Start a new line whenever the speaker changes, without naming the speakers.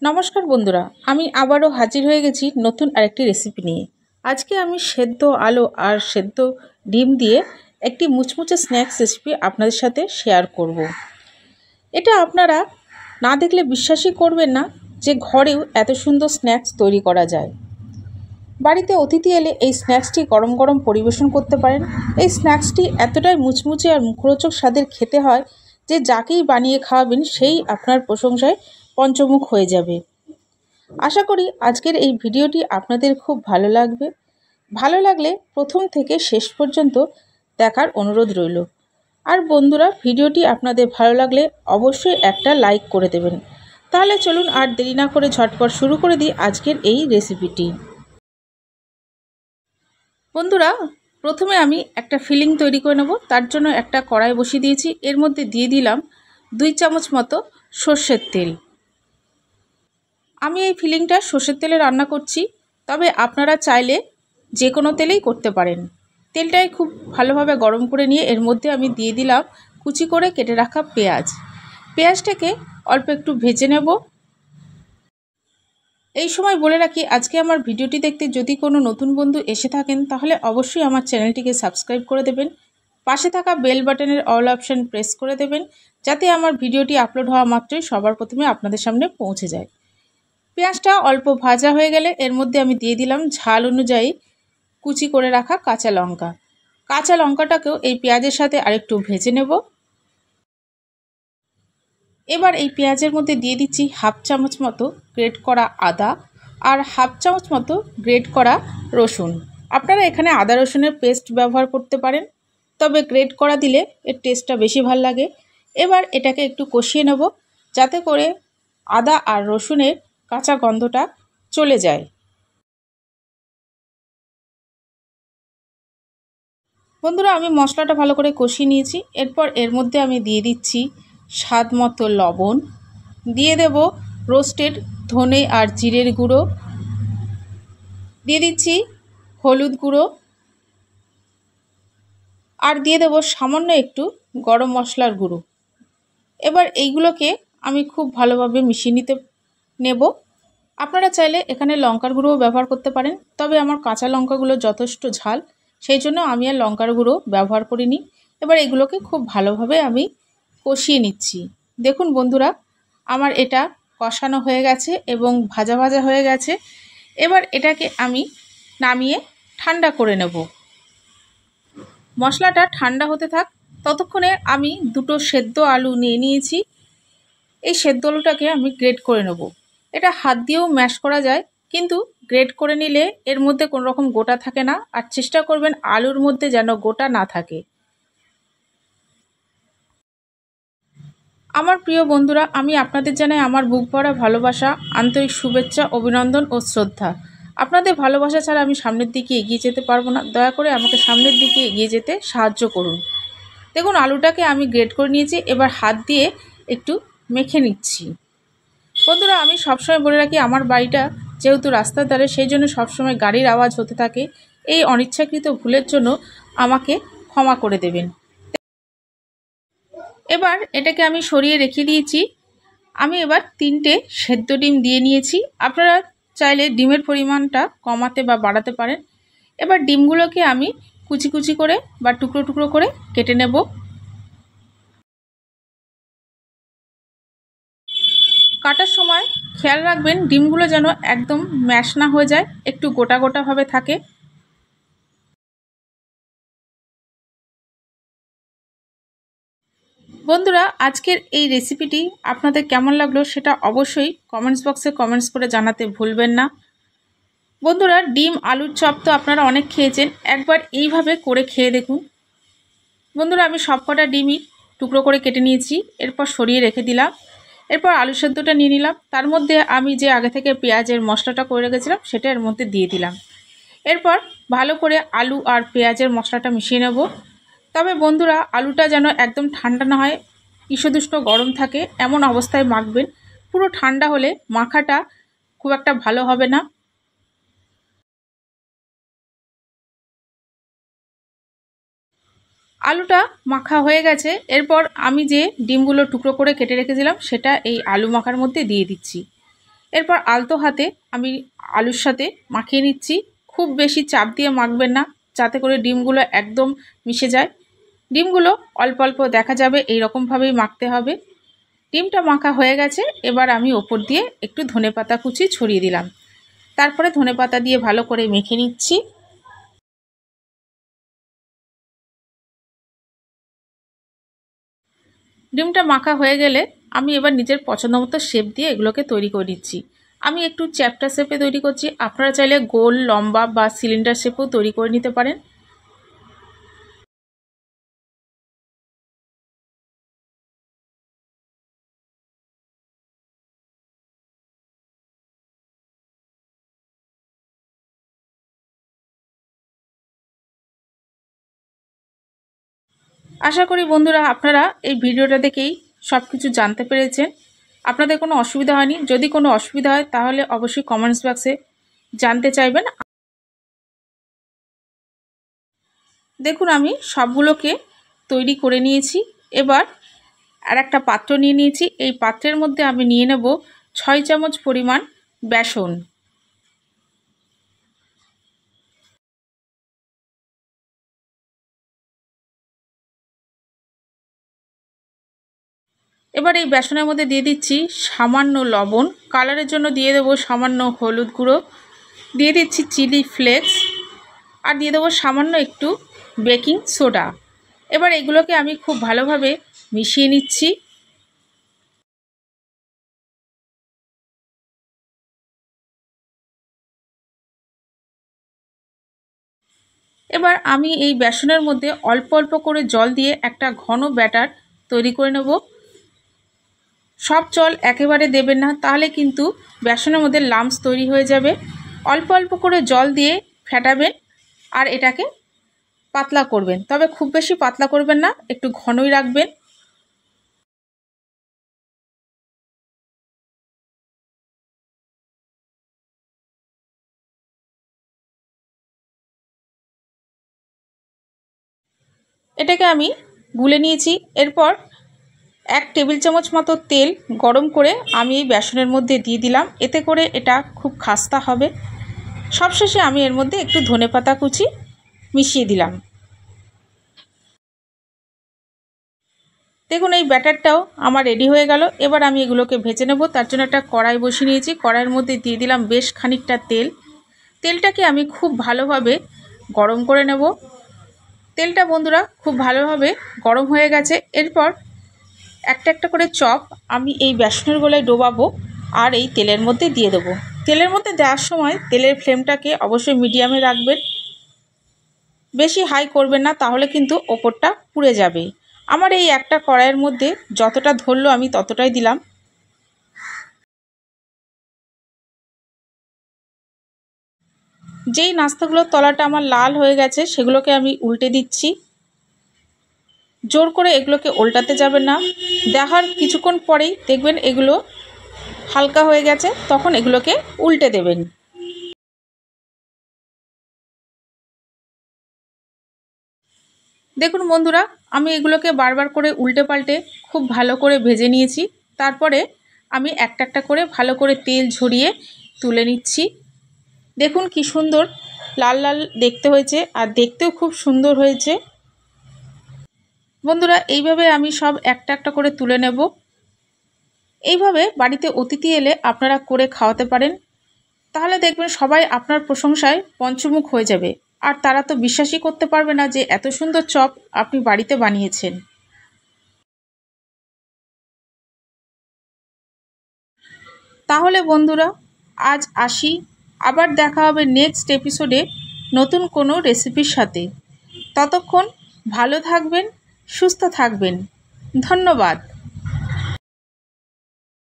নমস্কার বন্ধুরা, আমি আবারও হাজির হয়ে গেছি নতুন আরেকটি রেসিপি নিয়ে। আজকে আমি সেদ্ধ আলু আর সেদ্ধ ডিম দিয়ে একটি মুচমুচে স্ন্যাক্স রেসিপি আপনাদের সাথে শেয়ার করব। এটা আপনারা না দেখলে বিশ্বাসই করবেন না যে ঘরেও এত সুন্দর স্ন্যাক্স তৈরি করা যায়। বাড়িতে অতিথি এলে এই স্ন্যাক্সটি গরম গরম পরিবেশন করতে পারেন। এই স্ন্যাক্সটি এতটাই মুচমুচে আর মুখরোচক স্বাদের খেতে হয় যে যাকেই বানিয়ে খাওয়াবেন সেই আপনার প্রশংসায় পঞ্চমুখ হয়ে যাবে। আশা করি আজকের এই ভিডিওটি আপনাদের খুব ভালো লাগবে। ভালো লাগলে প্রথম থেকে শেষ পর্যন্ত দেখার অনুরোধ রইল। আর বন্ধুরা, ভিডিওটি আপনাদের ভালো লাগলে অবশ্যই একটা লাইক করে দেবেন। তাহলে চলুন আর দেরি না করে ঝটপট শুরু করে দিই আজকের এই রেসিপিটি। বন্ধুরা, প্রথমে আমি একটা ফিলিং তৈরি করে নেব। তার জন্য একটা কড়াই বসিয়ে দিয়েছি। এর মধ্যে দিয়ে দিলাম 2 চামচ মতো সর্ষের তেল। আমি এই ফিলিংটা সর্ষের তেলে রান্না করছি, তবে আপনারা চাইলে যে কোনো তেলেই করতে পারেন। তেলটাই খুব ভালোভাবে গরম করে নিয়ে এর মধ্যে আমি দিয়ে দিলাম কুচি করে কেটে রাখা পেঁয়াজ। পেঁয়াজটাকে অল্প একটু ভেজে নেব। এই সময় বলে রাখি, আজকে আমার ভিডিওটি দেখতে যদি কোনো নতুন বন্ধু এসে থাকেন তাহলে অবশ্যই আমার চ্যানেলটিকে সাবস্ক্রাইব করে দেবেন। পাশে থাকা বেল বাটনের অল অপশন প্রেস করে দেবেন, যাতে আমার ভিডিওটি আপলোড হওয়া মাত্রই সবার প্রথমে আপনাদের সামনে পৌঁছে যায়। পেঁয়াজটা অল্প ভাজা হয়ে গেলে এর মধ্যে আমি দিয়ে দিলাম ঝাল অনুযায়ী কুচি করে রাখা কাঁচা লঙ্কা। কাঁচা লঙ্কাটাকেও এই পেঁয়াজের সাথে আরেকটু ভেজে নেব। এবার এই পেঁয়াজের মধ্যে দিয়ে দিচ্ছি 1/2 চামচ মতো গ্রেট করা আদা আর 1/2 চামচ মতো গ্রেট করা রসুন। আপনারা এখানে আদা রসুনের পেস্ট ব্যবহার করতে পারেন, তবে গ্রেট করা দিলে এর টেস্টটা বেশি ভালো লাগে। এবার এটাকে একটু কষিয়ে নেব, যাতে করে আদা আর রসুনের কাঁচা গন্ধটা চলে যায়। বন্ধুরা, আমি মশলাটা ভালো করে কষিয়ে নিয়েছি। এরপর এর মধ্যে আমি দিয়ে দিচ্ছি স্বাদ মতো লবণ, দিয়ে দেব রোস্টেড ধনে আর জিরের গুঁড়ো, দিয়ে দিচ্ছি হলুদ গুঁড়ো, আর দিয়ে দেব সামান্য একটু গরম মশলার গুঁড়ো। এবার এইগুলোকে আমি খুব ভালোভাবে মিশিয়ে নিতে নেব। আপনারা চাইলে এখানে লঙ্কার গুঁড়োও ব্যবহার করতে পারেন, তবে আমার কাঁচা লঙ্কাগুলো যথেষ্ট ঝাল, সেই জন্য আমি আর লঙ্কার গুঁড়ো ব্যবহার করিনি। এবার এগুলোকে খুব ভালোভাবে আমি কষিয়ে নিচ্ছি। দেখুন বন্ধুরা, আমার এটা কষানো হয়ে গেছে এবং ভাজা ভাজা হয়ে গেছে। এবার এটাকে আমি নামিয়ে ঠান্ডা করে নেব। মশলাটা ঠান্ডা হতে থাক, ততক্ষণে আমি 2টো সেদ্ধ আলু নিয়ে নিয়েছি। এই সেদ্ধ আলুটাকে আমি গ্রেট করে নেব। এটা হাত দিয়েও ম্যাশ করা যায়, কিন্তু গ্রেট করে নিলে এর মধ্যে কোনো রকম গোটা থাকে না। আর চেষ্টা করবেন আলুর মধ্যে যেন গোটা না থাকে। আমার প্রিয় বন্ধুরা, আমি আপনাদের জানাই আমার বুক ভরা ভালোবাসা, আন্তরিক শুভেচ্ছা, অভিনন্দন ও শ্রদ্ধা। আপনাদের ভালোবাসা ছাড়া আমি সামনের দিকে এগিয়ে যেতে পারবো না। দয়া করে আমাকে সামনের দিকে এগিয়ে যেতে সাহায্য করুন। দেখুন, আলুটাকে আমি গ্রেট করে নিয়েছি। এবার হাত দিয়ে একটু মেখে নিচ্ছি। বন্ধুরা, আমি সবসময় বলে রাখি, আমার বাড়িটা যেহেতু রাস্তার ধারে, সেই জন্য সবসময় গাড়ির আওয়াজ হতে থাকে। এই অনিচ্ছাকৃত ভুলের জন্য আমাকে ক্ষমা করে দেবেন। এবার এটাকে আমি সরিয়ে রেখে দিয়েছি। আমি এবার 3টে সেদ্ধ ডিম দিয়ে নিয়েছি। আপনারা চাইলে ডিমের পরিমাণটা কমাতে বা বাড়াতে পারেন। এবার ডিমগুলোকে আমি কুচি কুচি করে বা টুকরো টুকরো করে কেটে নেব। কাটার সময় খেয়াল রাখবেন ডিমগুলো যেন একদম ম্যাশ না হয়ে যায়, একটু গোটা গোটাভাবে থাকে। বন্ধুরা, আজকের এই রেসিপিটি আপনাদের কেমন লাগলো সেটা অবশ্যই কমেন্টস বক্সে কমেন্টস করে জানাতে ভুলবেন না। বন্ধুরা, ডিম আলুর চপ তো আপনারা অনেক খেয়েছেন, একবার এইভাবে করে খেয়ে দেখুন। বন্ধুরা, আমি সবকটা ডিমই টুকরো করে কেটে নিয়েছি। এরপর সরিয়ে রেখে দিলাম। এরপর আলু সেদ্ধটা নিয়ে নিলাম। তার মধ্যে আমি যে আগে থেকে পেঁয়াজের মশলাটা করে রেখেছিলাম সেটা এর মধ্যে দিয়ে দিলাম। এরপর ভালো করে আলু আর পেঁয়াজের মশলাটা মিশিয়ে নেব। তবে বন্ধুরা, আলুটা যেন একদম ঠান্ডা না হয়, ঈষদুষ্ণ গরম থাকে, এমন অবস্থায় মাখবেন। পুরো ঠান্ডা হলে মাখাটা খুব একটা ভালো হবে না। আলুটা মাখা হয়ে গেছে। এরপর আমি যে ডিমগুলো টুকরো করে কেটে রেখেছিলাম সেটা এই আলু মাখার মধ্যে দিয়ে দিচ্ছি। এরপর আলতো হাতে আমি আলুর সাথে মাখিয়ে নিচ্ছি। খুব বেশি চাপ দিয়ে মাখবেন না, যাতে করে ডিমগুলো একদম মিশে যায়। ডিমগুলো অল্প অল্প দেখা যাবে, এই রকমভাবেই মাখতে হবে। ডিমটা মাখা হয়ে গেছে। এবার আমি ওপর দিয়ে একটু ধনেপাতা কুচি ছড়িয়ে দিলাম। তারপরে ধনেপাতা দিয়ে ভালো করে মেখে নিচ্ছি। ডিমটা মাখা হয়ে গেলে আমি এবার নিজের পছন্দ মতো শেপ দিয়ে এগুলোকে তৈরি করে নিচ্ছি। আমি একটু চ্যাপ্টা শেপে তৈরি করছি, আপনারা চাইলে গোল, লম্বা বা সিলিন্ডার শেপেও তৈরি করে নিতে পারেন। আশা করি বন্ধুরা আপনারা এই ভিডিওটা দেখেই সব কিছু জানতে পেরেছেন। আপনাদের কোনো অসুবিধা হয়নি। যদি কোনো অসুবিধা হয় তাহলে অবশ্যই কমেন্টস বক্সে জানতে চাইবেন। দেখুন আমি সবগুলোকে তৈরি করে নিয়েছি। এবার আর একটা পাত্র নিয়ে নিয়েছি। এই পাত্রের মধ্যে আমি নিয়ে নেব 6 চামচ পরিমাণ বেসন। এবার এই বেসনের মধ্যে দিয়ে দিচ্ছি সামান্য লবণ, কালারের জন্য দিয়ে দেবো সামান্য হলুদ গুঁড়ো, দিয়ে দিচ্ছি চিলি ফ্লেক্স, আর দিয়ে দেবো সামান্য একটু বেকিং সোডা। এবার এগুলোকে আমি খুব ভালোভাবে মিশিয়ে নিচ্ছি। এবার আমি এই বেসনের মধ্যে অল্প অল্প করে জল দিয়ে একটা ঘন ব্যাটার তৈরি করে নেব। সব জল একেবারে দেবেন না, তাহলে কিন্তু বেসনের মধ্যে লাম্পস তৈরি হয়ে যাবে। অল্প অল্প করে জল দিয়ে ফেটাবেন আর এটাকে পাতলা করবেন, তবে খুব বেশি পাতলা করবেন না, একটু ঘনই রাখবেন। এটাকে আমি গুলে নিয়েছি। এরপর 1 টেবিল চামচ মতো তেল গরম করে আমি এই বেসনের মধ্যে দিয়ে দিলাম, এতে করে এটা খুব খাস্তা হবে। সবশেষে আমি এর মধ্যে একটু ধনেপাতা কুচি মিশিয়ে দিলাম। দেখুন এই ব্যাটারটাও আমার রেডি হয়ে গেল। এবার আমি এগুলোকে ভেজে নেব। তার জন্য একটা কড়াই বসিয়ে নিয়েছি। কড়াইয়ের মধ্যে দিয়ে দিলাম বেশ খানিকটা তেল। তেলটাকে আমি খুব ভালোভাবে গরম করে নেব। তেলটা বন্ধুরা খুব ভালোভাবে গরম হয়ে গেছে। এরপর একটা একটা করে চপ আমি এই বেসনের গোলায় ডোবাবো আর এই তেলের মধ্যে দিয়ে দেবো। তেলের মধ্যে দেওয়ার সময় তেলের ফ্লেমটাকে অবশ্যই মিডিয়ামে রাখবেন, বেশি হাই করবেন না, তাহলে কিন্তু ওপরটা পুড়ে যাবে। আমার এই একটা কড়াইয়ের মধ্যে যতটা ধরলো আমি ততটাই দিলাম। যেই নাস্তাগুলোর তলাটা আমার লাল হয়ে গেছে সেগুলোকে আমি উল্টে দিচ্ছি। জোর করে এগুলোকে উল্টাতে যাবেন না। দেখার কিছুক্ষণ পরেই দেখবেন এগুলো হালকা হয়ে গেছে, তখন এগুলোকে উল্টে দেবেন। দেখুন বন্ধুরা আমি এগুলোকে বারবার করে উল্টে পাল্টে খুব ভালো করে ভেজে নিয়েছি। তারপরে আমি একটা একটা করে ভালো করে তেল ঝরিয়ে তুলে নিচ্ছি। দেখুন কি সুন্দর লাল লাল দেখতে হয়েছে, আর দেখতেও খুব সুন্দর হয়েছে। বন্ধুরা এইভাবে আমি সব একটা একটা করে তুলে নেব। এইভাবে বাড়িতে অতিথি এলে আপনারা করে খাওয়াতে পারেন, তাহলে দেখবেন সবাই আপনার প্রশংসায় পঞ্চমুখ হয়ে যাবে। আর তারা তো বিশ্বাসই করতে পারবে না যে এত সুন্দর চপ আপনি বাড়িতে বানিয়েছেন। তাহলে বন্ধুরা আজ আসি, আবার দেখা হবে নেক্সট এপিসোডে নতুন কোনো রেসিপির সাথে। ততক্ষণ ভালো থাকবেন, সুস্থ থাকবেন। ধন্যবাদ।